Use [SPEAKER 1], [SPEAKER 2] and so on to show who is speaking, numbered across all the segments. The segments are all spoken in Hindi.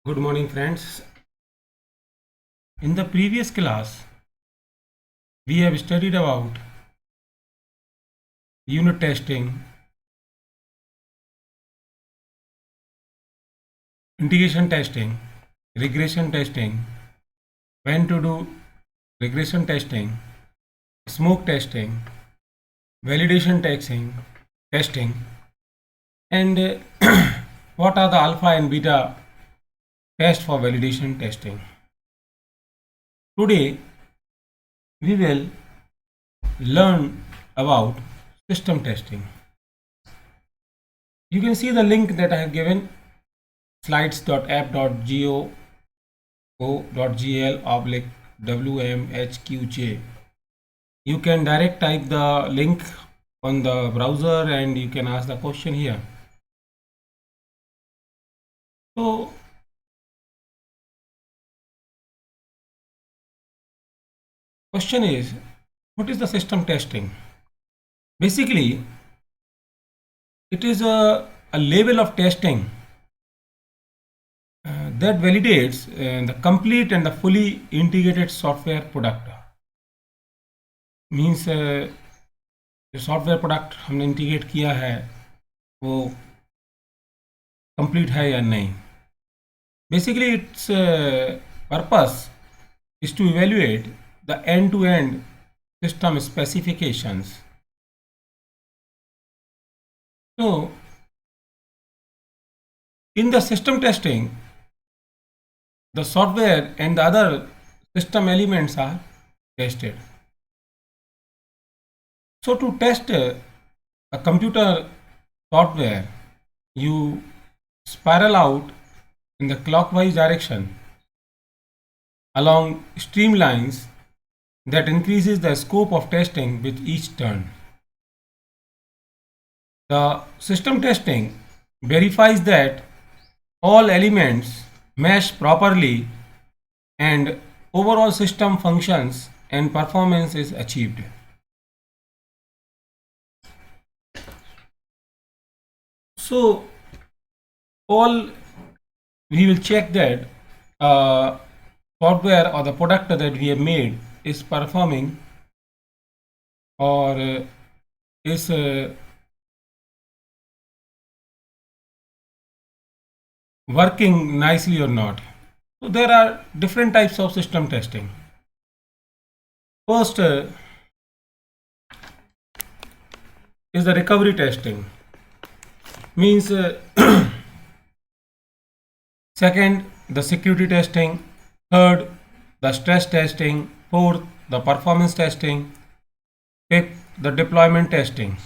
[SPEAKER 1] Good morning, friends. In the previous class, we have studied about unit testing, integration testing, regression testing, when to do regression testing, smoke testing, validation testing, and what are the alpha and beta tests for validation testing. Today, we will learn about system testing. You can see the link that I have given, slides.app.go.gl/WMHQJ. You can direct type the link on the browser and you can ask the question here. So question is, what is the system testing? Basically, it is a level of testing that validates the complete and the fully integrated software product. Means जो सॉफ्टवेयर प्रोडक्ट हमने इंटीग्रेट किया है वो कंप्लीट है या नहीं. Basically it's purpose is to evaluate the end-to-end system specifications. So, in the system testing, the software and the other system elements are tested. So, to test a computer software, you spiral out in the clockwise direction along streamlines that increases the scope of testing with each turn. The system testing verifies that all elements mesh properly and overall system functions and performance is achieved. So all we will check that software or the product that we have made is performing or is working nicely or not. So there are different types of system testing. First is the recovery testing. Means second, the security testing. Third, the stress testing. Fourth, the performance testing. Fifth, the deployment testing.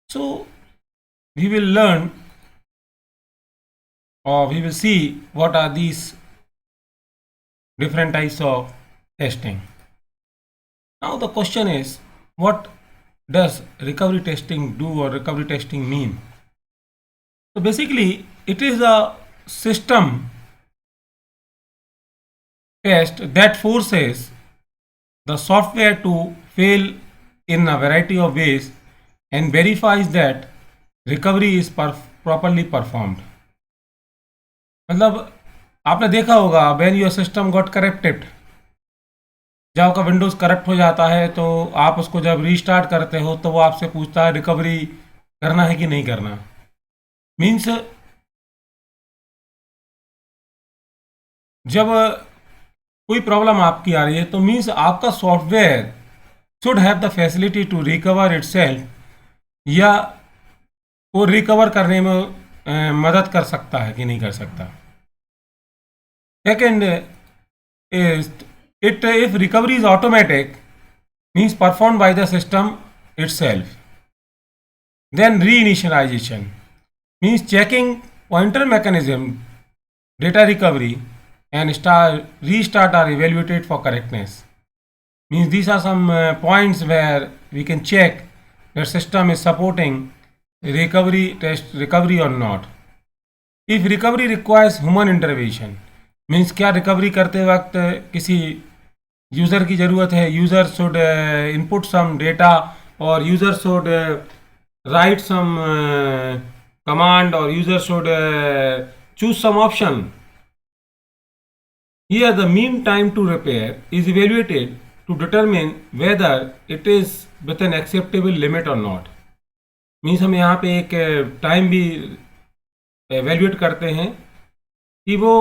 [SPEAKER 1] So we will learn or we will see what are these different types of testing. Now the question is, what does recovery testing do or recovery testing mean? So basically it is a system test that forces the software to fail in a variety of ways and verifies that recovery is properly performed. मतलब आपने देखा होगा when your system got corrupted, जब आपका विंडोज़ करप्ट हो जाता है तो आप उसको जब रीस्टार्ट करते हो तो वो आपसे पूछता है रिकवरी करना है कि नहीं करना. मीन्स जब कोई प्रॉब्लम आपकी आ रही है तो मीन्स आपका software should have the facility to recover itself, या वो रिकवर करने में मदद कर सकता है कि नहीं कर सकता. Second is it if recovery is automatic, means performed by the system itself. Then reinitialization means checking pointer mechanism, data recovery and restart are evaluated for correctness. Means these are some points where we can check that system is supporting recovery or not. If recovery requires human intervention, means क्या रिकवरी करते वक्त किसी यूज़र की ज़रूरत है, user should input some data और user should write some command और user should choose some option. Here the mean time to repair is evaluated to determine whether it is within acceptable limit or not. Means हम यहाँ पे एक टाइम भी एवेल्यूएट करते हैं कि वो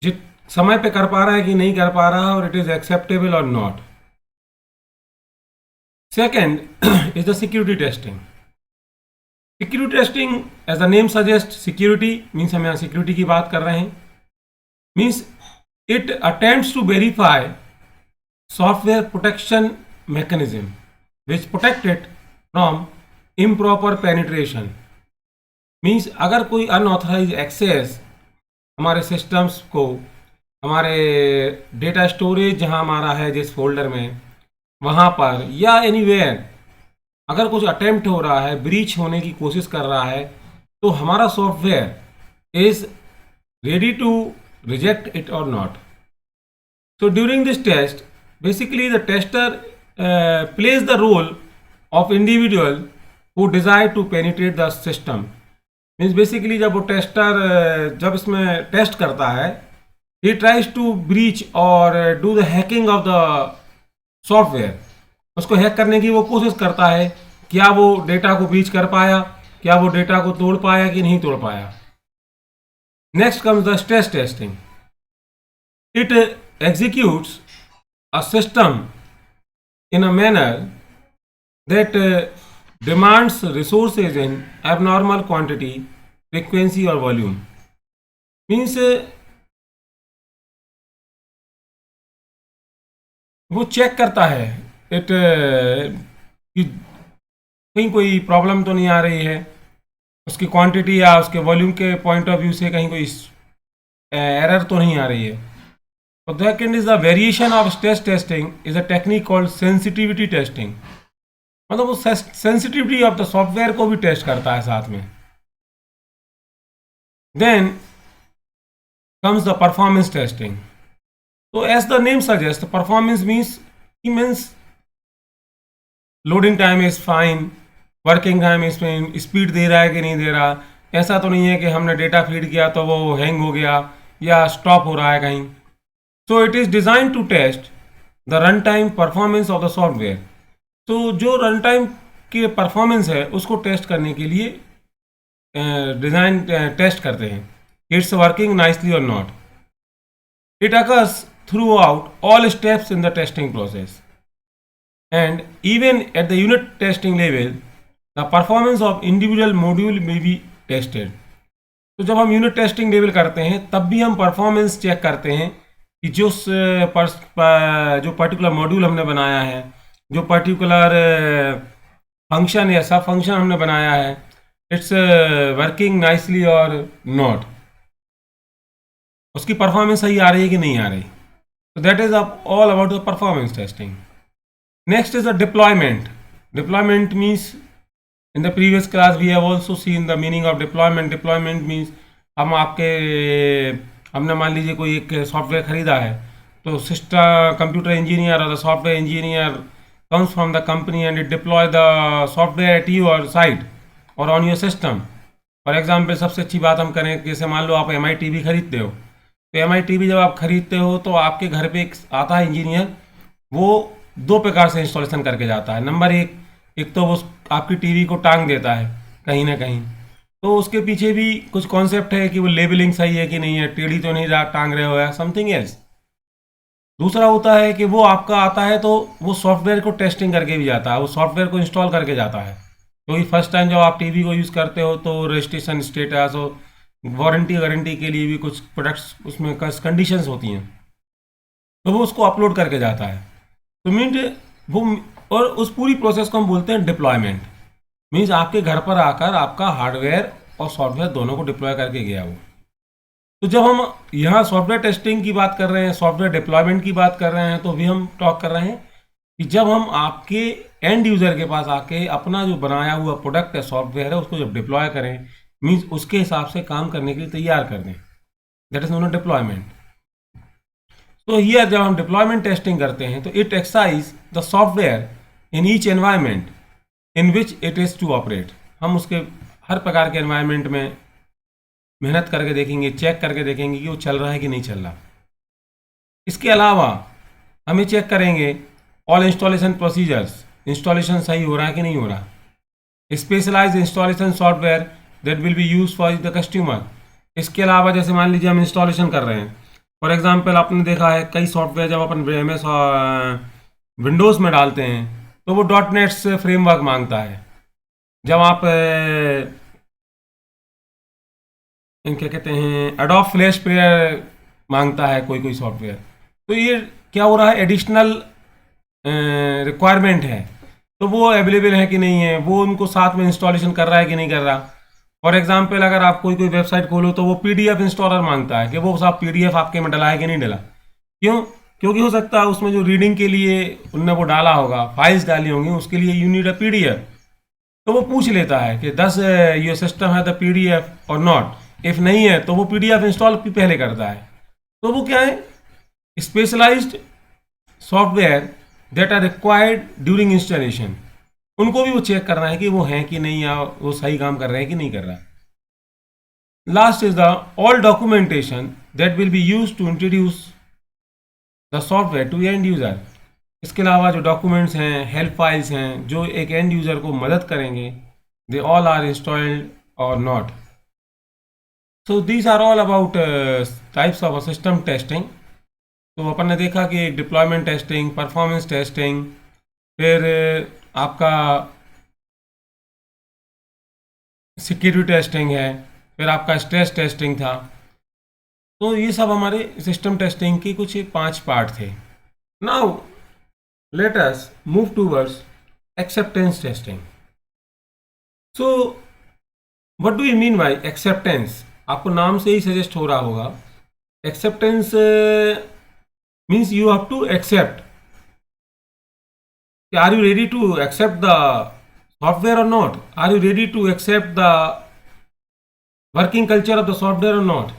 [SPEAKER 1] जित समय पे कर पा रहा है कि नहीं कर पा रहा, और इट इज एक्सेप्टेबल और not. Second is the security testing. Security testing as the name suggest, security means हम यहाँ सिक्योरिटी की बात कर रहे हैं. Means it attempts to verify software protection mechanism which protect it from improper penetration. Means अगर कोई अनऑथराइज एक्सेस हमारे सिस्टम्स को, हमारे डेटा स्टोरेज जहाँ हमारा है जिस फोल्डर में, वहाँ पर या एनीवेयर अगर कुछ अटेम्प्ट हो रहा है, ब्रीच होने की कोशिश कर रहा है, तो हमारा software is ready to reject it or not. So during this test basically the tester plays the role of individual who desire to penetrate the system. Means basically जब वो टेस्टर जब इसमें टेस्ट करता है, he tries to breach or do the hacking of the software. उसको हैक करने की वो कोशिश करता है. क्या वो डेटा को ब्रीच कर पाया, क्या वो डेटा को तोड़ पाया कि नहीं तोड़ पाया. Next comes the stress testing. It executes a system in a manner that demands resources in abnormal quantity, frequency or volume. Means वो चेक करता है इट कि कहीं कोई प्रॉब्लम तो नहीं आ रही है, उसकी क्वांटिटी या उसके वॉल्यूम के पॉइंट ऑफ व्यू से कहीं कोई एरर तो नहीं आ रही है. तो second is the variation of stress testing is a technique called sensitivity testing. मतलब वो सेंसिटिविटी ऑफ द सॉफ्टवेयर को भी टेस्ट करता है साथ में. Then comes the performance testing. तो as the name suggest, performance means loading time is fine, working time is fine, speed दे रहा है कि नहीं दे रहा. ऐसा तो नहीं है कि हमने डेटा फीड किया तो वो हैंग हो गया या स्टॉप हो रहा है कहीं. So it is design to test the run time performance of the software. तो जो रन टाइम की परफॉर्मेंस है उसको टेस्ट करने के लिए डिज़ाइन टेस्ट करते हैं. इट्स वर्किंग नाइसली और not. It occurs through out all steps in the testing process and even at the unit testing level the performance of individual module में बी टेस्टेड. तो जब हम यूनिट टेस्टिंग लेवल करते हैं तब भी हम परफॉर्मेंस चेक करते हैं कि जो पर्टिकुलर मॉड्यूल हमने बनाया है, जो पर्टिकुलर फंक्शन या सब फंक्शन हमने बनाया है, इट्स वर्किंग नाइसली और नॉट, उसकी परफॉर्मेंस सही आ रही है कि नहीं आ रही. तो that is all about the performance testing. Next is the deployment. Deployment means in the previous class we have also seen the meaning of deployment. Deployment means हमने मान लीजिए कोई एक सॉफ्टवेयर खरीदा है, तो सिस्टम कंप्यूटर इंजीनियर और the software engineer comes from the company and it deploy the software at your site or on your system. For example, सबसे अच्छी बात हम करें, जैसे मान लो आप MI TV खरीदते हो, तो MI TV जब आप खरीदते हो तो आपके घर पे एक आता है इंजीनियर, वो दो प्रकार से इंस्टॉलेशन करके जाता है. नंबर एक तो वो आपकी टीवी को टांग देता है कहीं ना कहीं, तो उसके पीछे भी कुछ कॉन्सेप्ट है कि वो लेबलिंग सही है कि नहीं है, टेढ़ी तो नहीं टांग रहे हो या समथिंग एल्स. दूसरा होता है कि वो आपका आता है तो वो सॉफ्टवेयर को टेस्टिंग करके भी जाता है, वो सॉफ्टवेयर को इंस्टॉल करके जाता है. क्योंकि फर्स्ट टाइम जब आप टीवी को यूज़ करते हो तो रजिस्ट्रेशन स्टेटस और वारंटी के लिए भी कुछ प्रोडक्ट्स उसमें कंडीशंस होती हैं, तो वो उसको अपलोड करके जाता है. तो मीन वो और उस पूरी प्रोसेस को हम बोलते हैं डिप्लॉयमेंट. मीन्स आपके घर पर आकर आपका हार्डवेयर और सॉफ्टवेयर दोनों को डिप्लॉय करके गया वो. तो जब हम यहाँ सॉफ्टवेयर टेस्टिंग की बात कर रहे हैं, सॉफ्टवेयर डिप्लॉयमेंट की बात कर रहे हैं, तो भी हम टॉक कर रहे हैं कि जब हम आपके एंड यूज़र के पास आके अपना जो बनाया हुआ प्रोडक्ट है, सॉफ्टवेयर है, उसको जब डिप्लॉय करें, मीन्स उसके हिसाब से काम करने के लिए तैयार कर दें, दैट इज नोन डिप्लॉयमेंट. तो हियर जब हम डिप्लॉयमेंट टेस्टिंग करते हैं तो it exercise the software in each environment in which it is to operate. हम उसके हर प्रकार के एनवायरमेंट में मेहनत करके देखेंगे, चेक करके देखेंगे कि वो चल रहा है कि नहीं चल रहा। इसके अलावा हम ये चेक करेंगे ऑल इंस्टॉलेशन प्रोसीजर्स, इंस्टॉलेशन सही हो रहा है कि नहीं हो रहा। Specialized installation software that will be use for the customer. इसके अलावा जैसे मान लीजिए हम इंस्टॉलेशन कर रहे हैं, फॉर एग्जांपल आपने देखा है कई सॉफ्टवेयर जब अपन एम एस विंडोज़ में डालते हैं तो वो डॉट नेट से फ्रेमवर्क मांगता है। जब आप क्या कहते हैं एडोब फ्लैश प्लेयर मांगता है कोई कोई सॉफ्टवेयर, तो ये क्या हो रहा है, एडिशनल रिक्वायरमेंट है, तो वो अवेलेबल है कि नहीं है, वो उनको साथ में इंस्टॉलेशन कर रहा है कि नहीं कर रहा। फॉर एग्जांपल अगर आप कोई कोई वेबसाइट खोलो तो वो पीडीएफ इंस्टॉलर मांगता है कि वो साहब पीडीएफ आपके में डला है कि नहीं डला। क्यों? क्योंकि हो सकता है उसमें जो रीडिंग के लिए उनने वो डाला होगा, फाइल्स डाली होंगी, उसके लिए यू नीड अ पीडीएफ। तो वो पूछ लेता है कि 10 योर सिस्टम है द पीडीएफ और नॉट। इफ नहीं है तो वो पीडीएफ इंस्टॉल भी पहले करता है। तो वो क्या है, specialized software that are required during installation, उनको भी वो चेक करना है कि वो हैं कि नहीं, या वो सही काम कर रहे हैं कि नहीं कर रहा। Last is the all documentation that will be use to introduce the software to end user. इसके अलावा जो डॉक्यूमेंट्स हैं, हेल्प फाइल्स हैं जो एक एंड यूजर को मदद करेंगे, दे ऑल आर इंस्टॉल्ड और not. So these are all about types of system testing. तो अपन ने देखा कि एक डिप्लॉयमेंट टेस्टिंग, परफॉर्मेंस टेस्टिंग, फिर आपका सिक्योरिटी टेस्टिंग है, फिर आपका स्ट्रेस टेस्टिंग था। तो ये सब हमारे सिस्टम टेस्टिंग की कुछ 5 पार्ट थे। Now let us move towards acceptance testing. So what do you mean by acceptance? आपको नाम से ही सजेस्ट हो रहा होगा, acceptance means you have to accept. Are you ready to accept the software or not? Are you ready to accept the working culture of the software or not?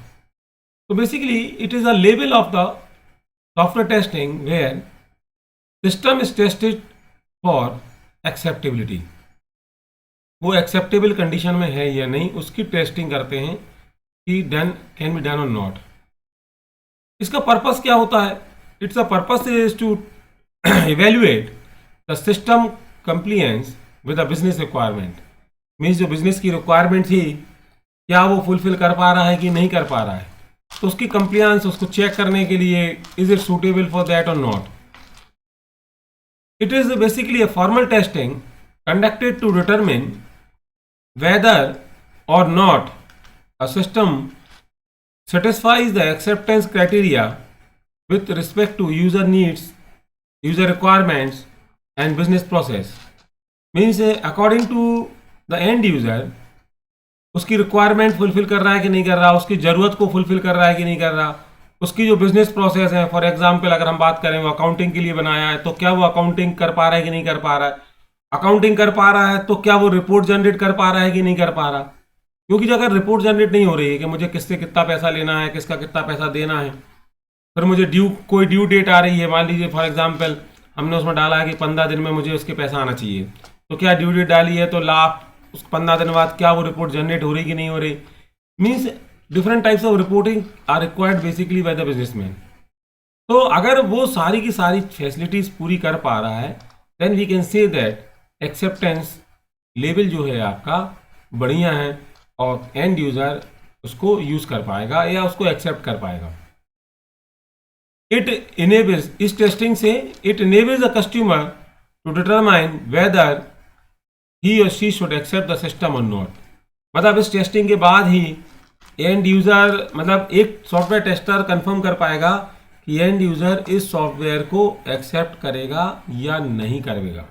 [SPEAKER 1] So basically it is a level of the software testing where system is tested for acceptability. वो acceptable condition में है या नहीं उसकी टेस्टिंग करते हैं कि done can be done or not. इसका पर्पस क्या होता है? It's a purpose is to evaluate the system compliance with the business requirement. Means जो बिजनेस की रिक्वायरमेंट थी क्या वो फुलफिल कर पा रहा है कि नहीं कर पा रहा है, तो उसकी कंप्लियंस उसको चेक करने के लिए is it suitable for that or not. It is basically a formal testing conducted to determine whether or not a system satisfies the acceptance criteria with respect to user needs, user requirements and business process. Means according to the end user उसकी रिक्वायरमेंट फुलफिल कर रहा है कि नहीं कर रहा, उसकी ज़रूरत को फुलफिल कर रहा है कि नहीं कर रहा, उसकी जो बिजनेस प्रोसेस है, फॉर एग्जांपल अगर हम बात करें वो अकाउंटिंग के लिए बनाया है तो क्या वो अकाउंटिंग कर पा रहा है कि नहीं कर पा रहा है, अकाउंटिंग कर पा रहा है तो क्या वो रिपोर्ट जनरेट कर पा रहा है कि नहीं कर पा रहा। क्योंकि अगर रिपोर्ट जनरेट नहीं हो रही है कि मुझे किससे कितना पैसा लेना है, किसका कितना पैसा देना है, फिर मुझे कोई ड्यू डेट आ रही है, मान लीजिए फॉर एग्जांपल हमने उसमें डाला है कि 15 दिन में मुझे उसके पैसा आना चाहिए, तो क्या ड्यू डेट डाली है तो लास्ट उस 15 दिन बाद क्या वो रिपोर्ट जनरेट हो रही कि नहीं हो रही। Means different types of reporting are required basically by the businessman. तो अगर वो सारी की सारी फैसिलिटीज पूरी कर पा रहा है then we can say that acceptance level जो है आपका बढ़िया है और एंड यूजर उसको यूज कर पाएगा या उसको एक्सेप्ट कर पाएगा। इट इनेबल्स, इस टेस्टिंग से it enables the customer to determine whether he or she should accept the system or not. मतलब इस टेस्टिंग के बाद ही एंड यूजर, मतलब एक सॉफ्टवेयर टेस्टर कंफर्म कर पाएगा कि एंड यूजर इस सॉफ्टवेयर को एक्सेप्ट करेगा या नहीं करेगा।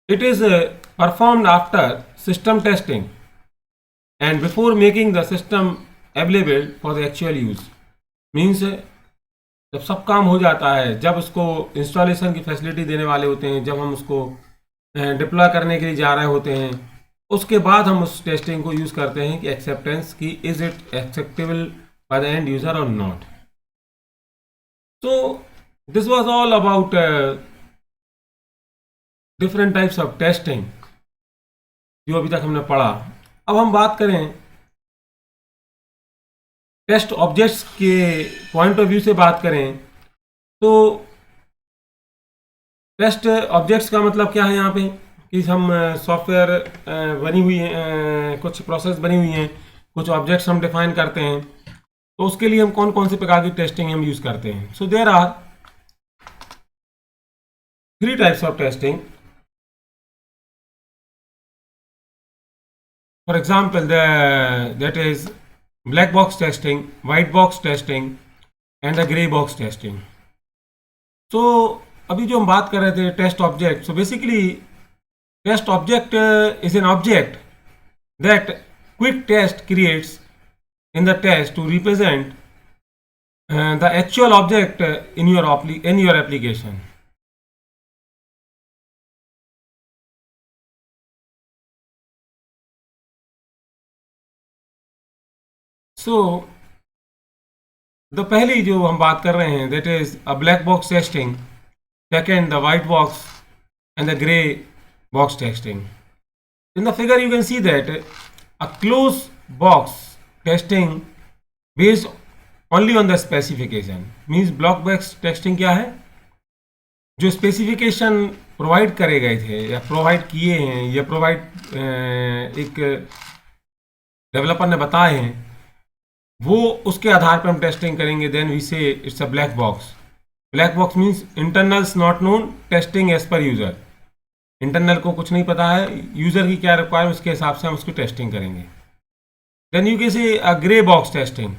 [SPEAKER 1] It is performed after system testing and before making the system available for the actual use। Means जब सब काम हो जाता है, जब उसको इंस्टॉलेशन की फैसिलिटी देने वाले होते हैं, जब हम उसको डिप्लॉय करने के लिए जा रहे होते हैं, उसके बाद हम उस टेस्टिंग को यूज़ करते हैं कि एक्सेप्टेंस की is it acceptable by the end user or not. So this was all about different types of testing जो अभी तक हमने पढ़ा। अब हम बात करें टेस्ट ऑब्जेक्ट्स के पॉइंट ऑफ व्यू से बात करें तो टेस्ट ऑब्जेक्ट्स का मतलब क्या है यहाँ पे कि हम सॉफ्टवेयर बनी हुई है, कुछ प्रोसेस बनी हुई हैं, कुछ ऑब्जेक्ट्स हम डिफाइन करते हैं, तो उसके लिए हम कौन कौन से प्रकार की टेस्टिंग हम यूज करते हैं. So there are 3 types of testing. For example, that is black box testing, white box testing and the gray box testing. So अभी जो हम बात कर रहे थे test object, so basically test object is an object that quick test creates in the test to represent the actual object in your application. So the पहली जो हम बात कर रहे हैं that is a black box testing, second the white box and the gray box testing. In the figure you can see that a closed box testing based only on the specification means block box testing क्या है, जो स्पेसिफिकेशन प्रोवाइड करे गए थे या प्रोवाइड किए हैं या प्रोवाइड एक डेवलपर ने बताए हैं, वो उसके आधार पर हम टेस्टिंग करेंगे. Then we say it's a black box. Black box means internals not known, testing as per user. Internal को कुछ नहीं पता है, यूजर की क्या रिक्वायरमेंट, उसके हिसाब से हम उसकी टेस्टिंग करेंगे. Then you can say a grey box testing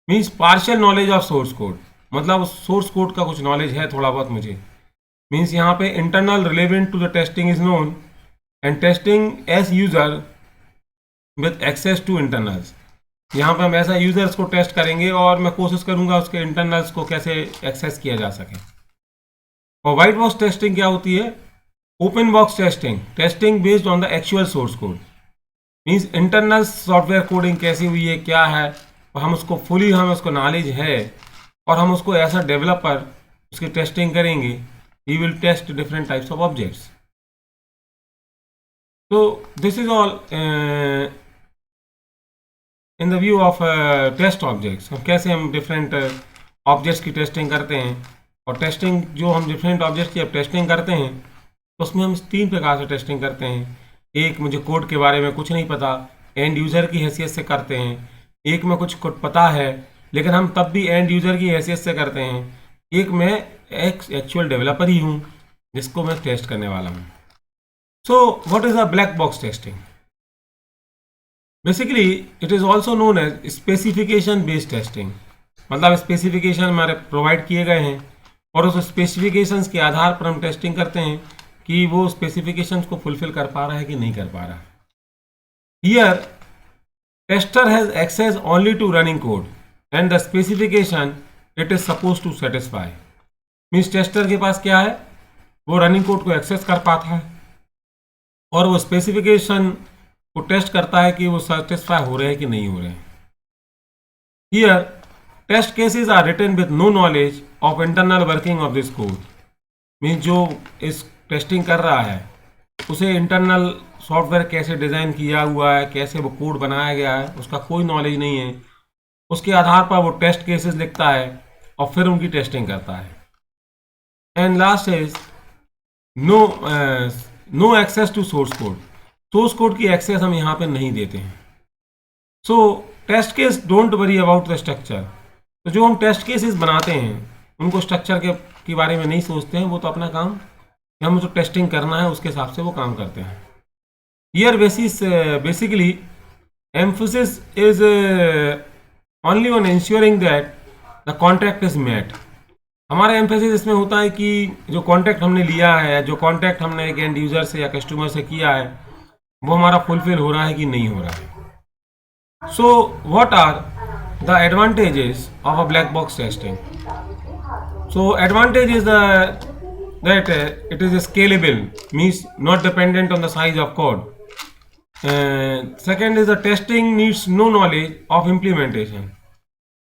[SPEAKER 1] means partial knowledge of source code, मतलब उस सोर्स कोड का कुछ नॉलेज है थोड़ा बहुत मुझे. मीन्स यहाँ पे internal relevant to the testing is known and testing as user with access to internals. यहाँ पे हम ऐसा यूजर्स को टेस्ट करेंगे और मैं कोशिश करूँगा उसके इंटरनल्स को कैसे एक्सेस किया जा सके. और वाइट बॉक्स टेस्टिंग क्या होती है? Open box testing, testing based on the actual source code. Means internal software coding कैसी हुई है, क्या है, और हम उसको फुली हमें उसको नॉलेज है और हम उसको ऐसा डेवलपर उसकी टेस्टिंग करेंगे. He will test different types of objects. तो this is all in the view of test objects. हम कैसे हम डिफरेंट ऑब्जेक्ट्स की टेस्टिंग करते हैं. और टेस्टिंग जो हम डिफरेंट ऑब्जेक्ट्स की अब टेस्टिंग करते हैं तो उसमें हम 3 प्रकार से टेस्टिंग करते हैं. एक, मुझे कोड के बारे में कुछ नहीं पता, एंड यूज़र की हैसियत से करते हैं. एक में कुछ कोड पता है लेकिन हम तब भी एंड यूज़र की हैसियत से करते हैं. एक में एक एक्चुअल डेवलपर ही हूँ जिसको मैं टेस्ट करने वाला हूँ. So what is a black box testing? Basically it is also known as specification based testing. मतलब स्पेसिफिकेशन हमारे प्रोवाइड किए गए हैं और उस स्पेसिफिकेशंस के आधार पर हम टेस्टिंग करते हैं कि वो स्पेसिफिकेशंस को फुलफिल कर पा रहा है कि नहीं कर पा रहा. Here tester has access only to running code and the specification it is suppose to satisfy. Means tester के पास क्या है, वो रनिंग कोड को एक्सेस कर पाता है और वो स्पेसिफिकेशन को टेस्ट करता है कि वो सेटिस्फाई हो रहे हैं कि नहीं हो रहे हैं. Here test cases are written with no knowledge of internal working of this code. Means जो इस टेस्टिंग कर रहा है उसे इंटरनल सॉफ्टवेयर कैसे डिज़ाइन किया हुआ है, कैसे वो कोड बनाया गया है, उसका कोई नॉलेज नहीं है. उसके आधार पर वो टेस्ट केसेस लिखता है और फिर उनकी टेस्टिंग करता है. And last is no access to source code. Source code की एक्सेस हम यहाँ पे नहीं देते हैं. So test case don't worry about the structure. तो जो हम टेस्ट केसेस बनाते हैं उनको स्ट्रक्चर के बारे में नहीं सोचते हैं. वो तो अपना काम, हम जो टेस्टिंग करना है उसके हिसाब से वो काम करते हैं. Here basically emphasis is only on ensuring that the contract is met. हमारा एम्फोसिस इसमें होता है कि जो कॉन्ट्रैक्ट हमने लिया है, जो कॉन्ट्रैक्ट हमने एक एंड यूजर से या कस्टमर से किया है, वो हमारा फुलफिल हो रहा है कि नहीं हो रहा है. So what are the advantages of a black box testing? So advantage is that it is scalable, means not dependent on the size of code. Second is the testing needs no knowledge of implementation,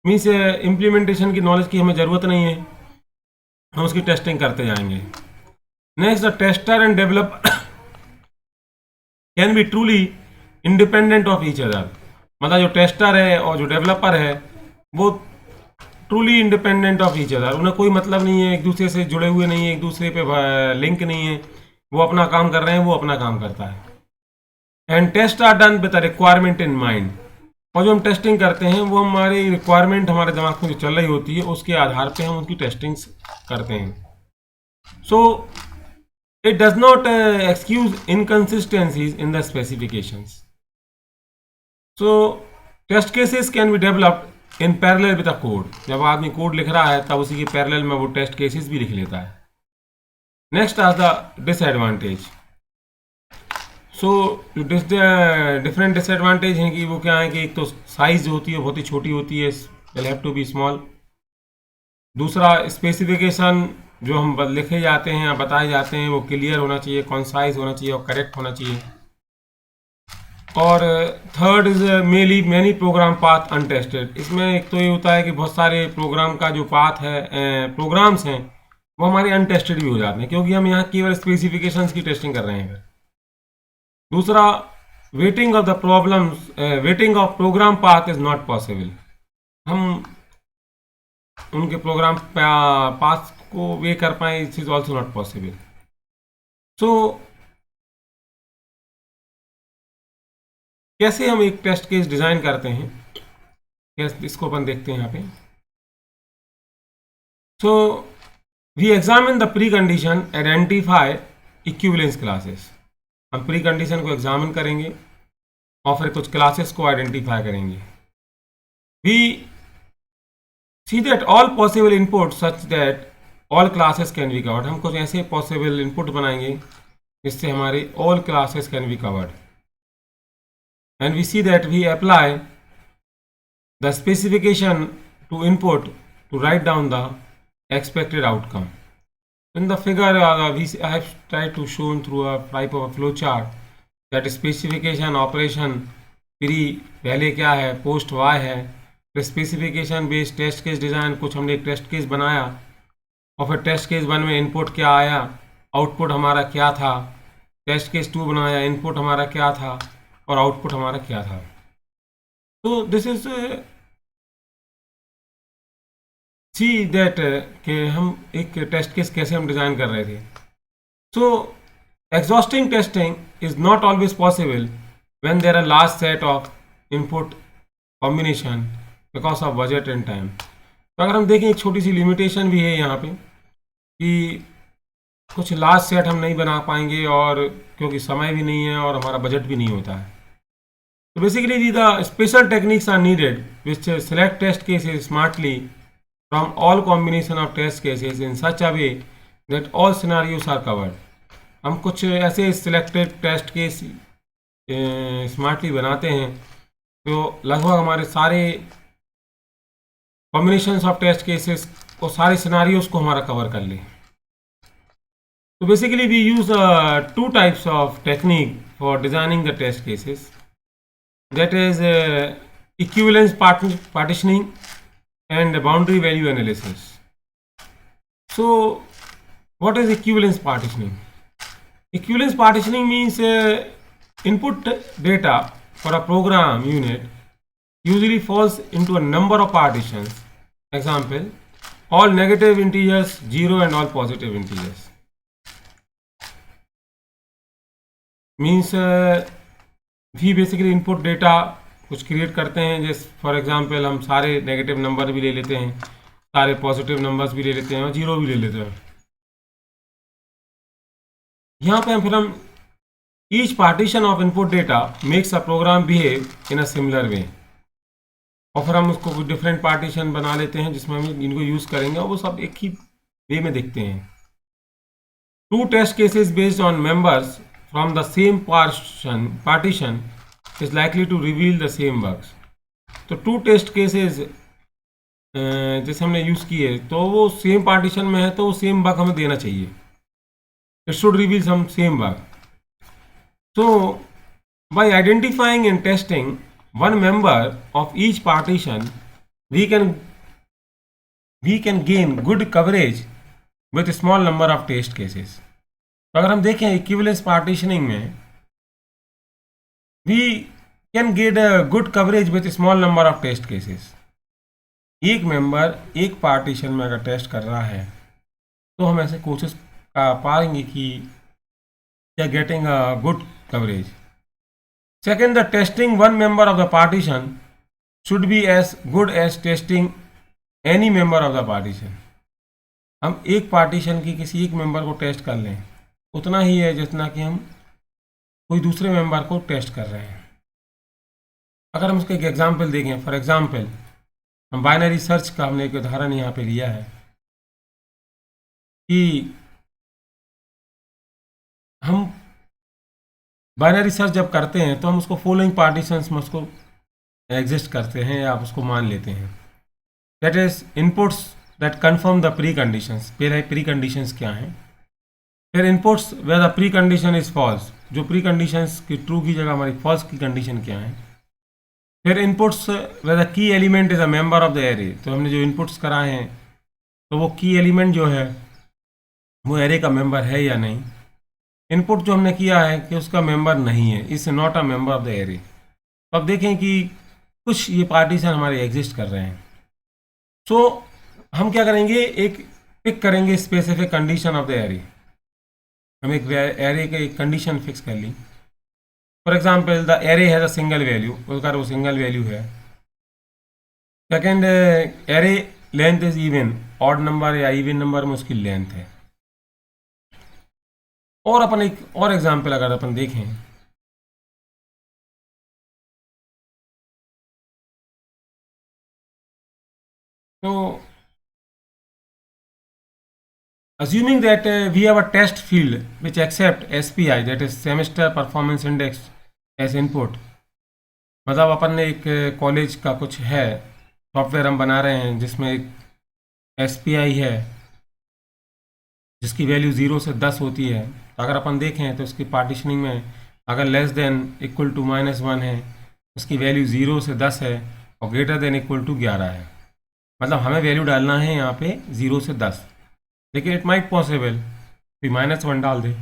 [SPEAKER 1] means implementation की knowledge की हमें ज़रूरत नहीं है, हम उसकी टेस्टिंग करते जाएंगे. Next, the tester and developer can be truly independent of each other. मतलब जो टेस्टर है और जो डेवलपर है वो truly independent of each other, उन्हें कोई मतलब नहीं है, एक दूसरे से जुड़े हुए नहीं है, एक दूसरे पे लिंक नहीं है, वो अपना काम कर रहे हैं, वो अपना काम करता है। And test are done with requirement in mind, और जो हम टेस्टिंग करते हैं वो हमारी रिक्वायरमेंट हमारे दिमाग में जो चल रही होती है उसके आधार पे हम उनकी टेस्टिंग करते हैं। So it does not excuse inconsistencies in the specifications. So test cases can be developed in parallel with the code, जब आदमी कोड लिख रहा है तब उसी के पैरेलल में वो टेस्ट केसेस भी लिख लेता है। Next are the disadvantage. So जो डिफरेंट डिसएडवांटेज हैं कि वो क्या है कि एक तो साइज जो होती है बहुत ही छोटी होती है, will have to be small. दूसरा स्पेसिफिकेशन जो हम लिखे जाते हैं या बताए जाते हैं वो क्लियर होना चाहिए, कॉन्साइज होना चाहिए और करेक्ट होना चाहिए। और third is mainly many program path untested. इसमें एक तो ये होता है कि बहुत सारे प्रोग्राम का जो पाथ है, प्रोग्राम्स हैं, वो हमारे अनटेस्टेड भी हो जाते हैं क्योंकि हम यहाँ केवल स्पेसिफिकेशंस की टेस्टिंग कर रहे हैं। दूसरा, weighting of the problems, weighting of program path is not possible. हम उनके प्रोग्राम पाथ को वे कर पाए, it is also not possible. So कैसे हम एक टेस्ट केस डिजाइन करते हैं, कैसे इसको अपन देखते हैं यहाँ पे। So we examine the pre condition, identify equivalence classes. हम प्री कंडीशन को एग्जामिन करेंगे और फिर कुछ क्लासेस को आइडेंटिफाई करेंगे। We see that all possible input such that all classes can be covered. हम कुछ ऐसे पॉसिबल इनपुट बनाएंगे जिससे हमारे all classes can be covered. And we see that we apply the specification to input to write down the expected outcome. In the figure, I have tried to show through a type of a flow chart that specification operation pre पहले क्या है, post y है, फिर specification based test case design, कुछ हमने एक टेस्ट केस बनाया और फिर टेस्ट केस 1 में इनपुट क्या आया, आउटपुट हमारा क्या था, टेस्ट केस 2 बनाया, इनपुट हमारा क्या था और आउटपुट हमारा क्या था। तो दिस इज सी दैट कि हम एक टेस्ट केस कैसे हम डिज़ाइन कर रहे थे। So exhausting testing is not always possible when there are large set of input combination because of budget and time. तो अगर हम देखें एक छोटी सी लिमिटेशन भी है यहाँ पे कि कुछ लार्ज सेट हम नहीं बना पाएंगे और क्योंकि समय भी नहीं है और हमारा बजट भी नहीं होता है। तो basically the special techniques are needed which select test cases smartly from all combination of test cases in such a way that all scenarios are covered। हम कुछ ऐसे सिलेक्टेड टेस्ट केस स्मार्टली बनाते हैं जो लगभग हमारे सारे कॉम्बिनेशंस ऑफ टेस्ट केसेस को, सारे सिनारियोज को हमारा कवर कर ले। तो basically we use 2 types of technique for designing the test cases, that is equivalence partitioning and boundary value analysis. So what is equivalence partitioning? Equivalence partitioning means input data for a program unit usually falls into a number of partitions. Example, all negative integers 0 and all positive integers. Means we basically input data कुछ क्रिएट करते हैं, जैसे फॉर एग्जांपल हम सारे नेगेटिव नंबर भी ले लेते हैं, सारे पॉजिटिव नंबर्स भी ले लेते हैं और 0 भी ले लेते हैं। यहाँ पे फिर हम each partition of input data makes a program behave in a similar way, और फिर हम उसको कुछ डिफरेंट पार्टीशन बना लेते हैं जिसमें हम इनको यूज़ करेंगे और वो सब एक ही वे में दिखते हैं। 2 test cases based on members from the same partition is likely to reveal the same bugs। तो 2 टेस्ट केसेस जैसे हमने यूज़ किए तो वो सेम पार्टीशन में है तो वो सेम बग हमें देना चाहिए, it should reveal some same bug. So by identifying and testing one member of each partition we can gain good coverage with small number of test cases. तो अगर हम देखें इक्विवेलेंस पार्टीशनिंग में we can get a good coverage with a small number of test cases। एक मेंबर एक पार्टीशन में अगर टेस्ट कर रहा है तो हम ऐसे कोशिश पाएंगे कि they are getting a good coverage. Second, the testing one member of the partition should be as good as testing any member of the partition. हम एक पार्टीशन की किसी एक मेंबर को टेस्ट कर लें उतना ही है जितना कि हम कोई दूसरे मेंबर को टेस्ट कर रहे हैं. अगर हम उसका एक एग्जाम्पल देखें, फॉर एग्जाम्पल हम बाइनरी सर्च का हमने एक उदाहरण यहाँ पे लिया है कि हम बाइनरी सर्च जब करते हैं तो हम उसको फॉलोइंग पार्टीशंस में उसको एग्जिस्ट करते हैं या आप उसको मान लेते हैं. That is inputs that confirm the pre conditions. पहले प्री कंडीशंस क्या हैं, फिर inputs where the pre condition is false, जो प्री कंडीशंस की ट्रू की जगह हमारी फॉल्स की कंडीशन क्या है. फिर inputs where the key element is a member of the array, तो हमने जो इनपुट्स कराए हैं तो वो की एलिमेंट जो है वो एरे का मेंबर है या नहीं. इनपुट जो हमने किया है कि उसका मेंबर नहीं है, is not a member of the array. तो अब देखें कि कुछ ये पार्टीशन हमारे एग्जिस्ट कर रहे हैं. सो हम क्या करेंगे, एक पिक करेंगे specific condition of the array. हम एक एरे के एक कंडीशन फिक्स कर ली. For example the array has a single value, उसका वो सिंगल वैल्यू है. Second, array length is even, odd number या इवन नंबर में उसकी लेंथ है. और अपन एक और एग्जाम्पल अगर अपन देखें तो assuming that we have a test field which accept SPI, that is semester performance index as input. मतलब अपन ने एक कॉलेज का कुछ है सॉफ्टवेयर हम बना रहे हैं जिसमें एक SPI है जिसकी वैल्यू 0 से 10 होती है. तो अगर अपन देखें तो इसकी पार्टीशनिंग में अगर लेस देन इक्वल टू -1 है, उसकी वैल्यू 0 से 10 है और ग्रेटर देन इक्वल टू 11 है. मतलब हमें वैल्यू डालना है यहाँ पे 0 से 10. लेकिन इट माइट पॉसिबल कि -1 डाल दे,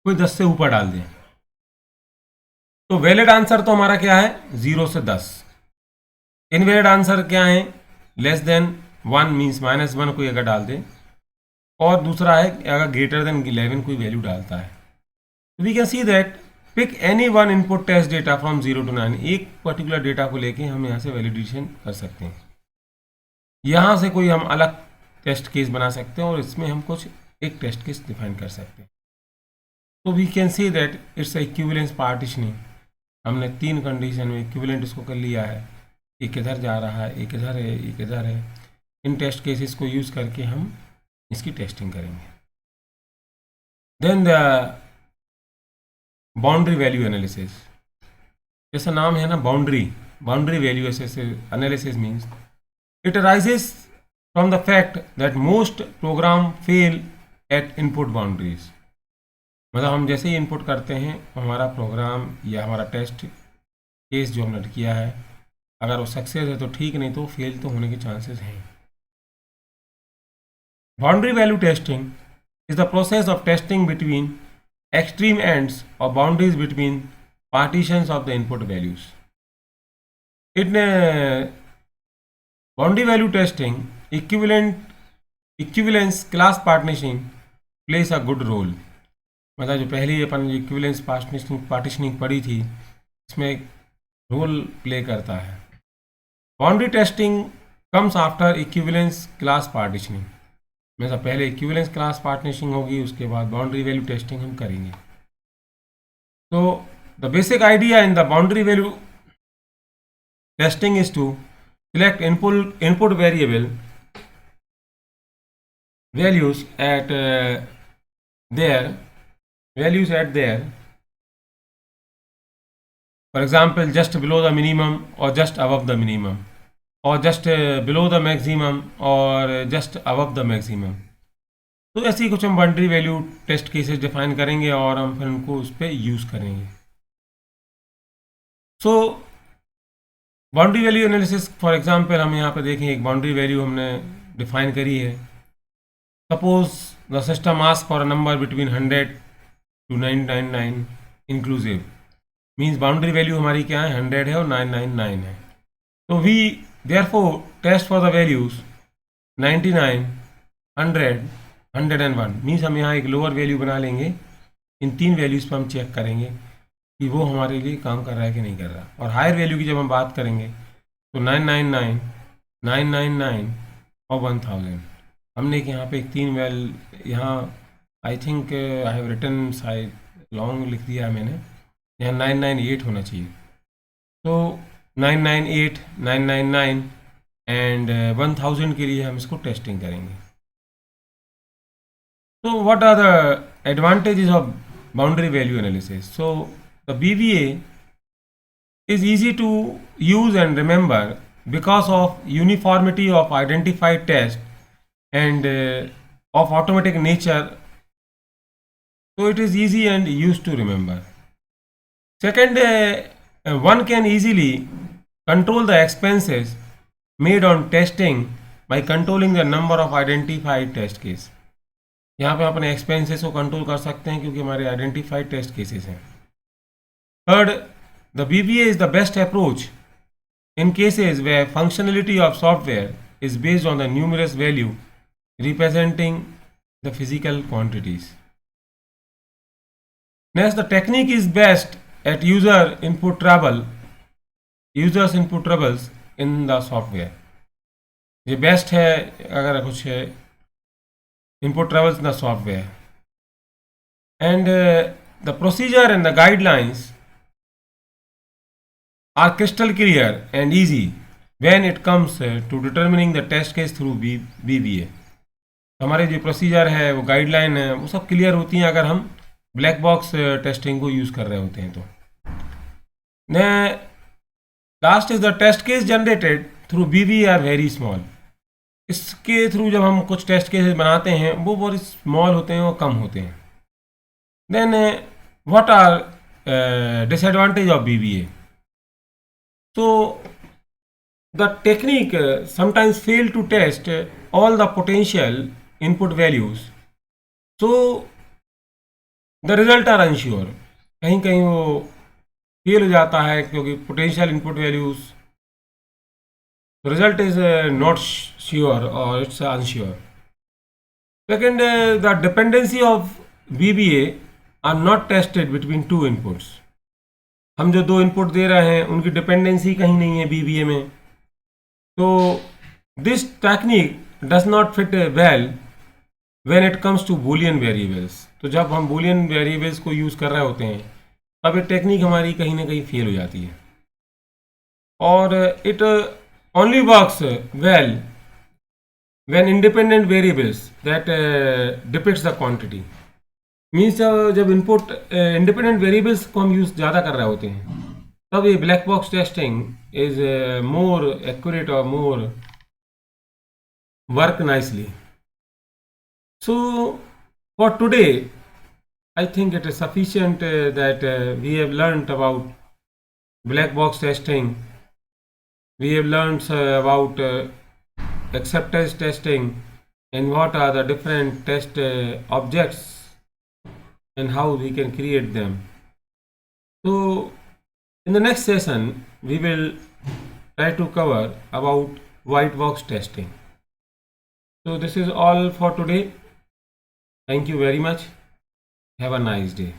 [SPEAKER 1] कोई 10 से ऊपर डाल दे. तो वैलिड आंसर तो हमारा क्या है 0 से 10. इनवैलिड आंसर क्या है, लेस देन 1 मीन्स -1 कोई अगर डाल दे, और दूसरा है अगर ग्रेटर देन 11 कोई वैल्यू डालता है. We can see that pick any one input test data from 0 to 9. एक पर्टिकुलर डेटा को लेके हम यहाँ से वैलिडेशन कर सकते हैं. यहाँ से कोई हम अलग टेस्ट केस बना सकते हैं और इसमें हम कुछ एक टेस्ट केस डिफाइन कर सकते हैं. तो we can see that it's equivalence partitioning. हमने 3 कंडीशन में इक्विवेलेंट इसको कर लिया है. एक इधर जा रहा है, एक इधर है, एक इधर है. इन टेस्ट केसेस को यूज़ करके हम इसकी टेस्टिंग करेंगे. Then the boundary value analysis. जैसा नाम है ना boundary value analysis means it arises from the fact that most program fail at input boundaries. मतलब हम जैसे ही इनपुट करते हैं हमारा प्रोग्राम या हमारा टेस्ट केस जो हमने किया है अगर वो सक्सेस है तो ठीक, नहीं तो फेल तो होने के चांसेस हैं. Boundary value testing is the process of testing between extreme ends और boundaries between partitions of the input values. Boundary value testing equivalence class partitioning plays a good role. मतलब जो पहली अपन इक्विवेलेंस पार्टीशनिंग पढ़ी थी इसमें एक रोल प्ले करता है. Boundary testing comes after equivalence class partitioning. मतलब पहले इक्विवेलेंस क्लास पार्टीशनिंग होगी, उसके बाद बाउंड्री वैल्यू टेस्टिंग हम करेंगे. तो the basic idea in the boundary value testing is to select input variable values at their for example just below the minimum or just above the minimum or just below the maximum or just above the maximum. तो ऐसी कुछ हम boundary value test cases define करेंगे और हम फिर उनको उस पर यूज़ करेंगे. So boundary value analysis for example हम यहाँ पे देखें एक बाउंड्री वैल्यू हमने डिफाइन करी है. Suppose the system ask for a number between 100 to 999 inclusive. Means boundary value हमारी क्या है, 100 है और 999 है। तो we therefore test for the values 99, 100, 101। मीन्स हम यहाँ एक लोअर वैल्यू बना लेंगे, इन तीन वैल्यूज़ पर हम चेक करेंगे कि वो हमारे लिए काम कर रहा है कि नहीं कर रहा। और हायर वैल्यू की जब हम बात करेंगे तो 999, 999 और 1000। हमने एक यहाँ पे एक तीन यहाँ I think I have written side long लिख दिया है मैंने, यहाँ 998 होना चाहिए। तो 998, 999 एंड 1000 के लिए हम इसको टेस्टिंग करेंगे। So what are the advantages of boundary value analysis? So the BVA is easy to use and remember because of uniformity of identified test and of automatic nature. So it is easy and used to remember. Second, one can easily control the expenses made on testing by controlling the number of identified test case. यहाँ पे अपने एक्सपेंसेस को कंट्रोल कर सकते हैं क्योंकि हमारे आइडेंटिफाइड टेस्ट केसेस हैं। Third, the BVA is the best approach in cases where functionality of software is based on the numerous value representing the physical quantities. Next, the technique is best at users input troubles in the software. ये बेस्ट है अगर कुछ है input troubles in the software, and the procedure and the guidelines are crystal clear and easy when it comes to determining the test case through BVA। हमारे जो प्रोसीजर है वो गाइडलाइन है वो सब क्लियर होती हैं अगर हम ब्लैक बॉक्स टेस्टिंग को यूज़ कर रहे होते हैं। तो last is the test case generated through BVA are very small. इसके थ्रू जब हम कुछ टेस्ट केसेस बनाते हैं वो बहुत स्मॉल होते हैं और कम होते हैं। Then what are disadvantage of BVA? तो the technique sometimes fail to test all the potential input values, so the result are unsure. कहीं कहीं वो फेल हो जाता है क्योंकि potential input values the result is not sure or it's unsure. Second, the dependency of BVA are not tested between two inputs. हम जो दो इनपुट दे रहे हैं उनकी डिपेंडेंसी कहीं नहीं है BVA में। तो this technique does not fit well when it comes to Boolean variables. तो जब हम बूलियन वेरिएबल्स को यूज़ कर रहे होते हैं तब ये टेक्निक हमारी कहीं ना कहीं फेल हो जाती है। और it only works well when independent variables that depicts the quantity। Means जब इनपुट इंडिपेंडेंट वेरिएबल्स को हम यूज़ ज़्यादा कर रहे होते हैं तब ये black box testing is more accurate और more work nicely. So for today I think it is sufficient that we have learned about black box testing. We have learned about acceptance testing and what are the different test objects and how we can create them. So in the next session we will try to cover about white box testing. So this is all for today. Thank you very much. Have a nice day.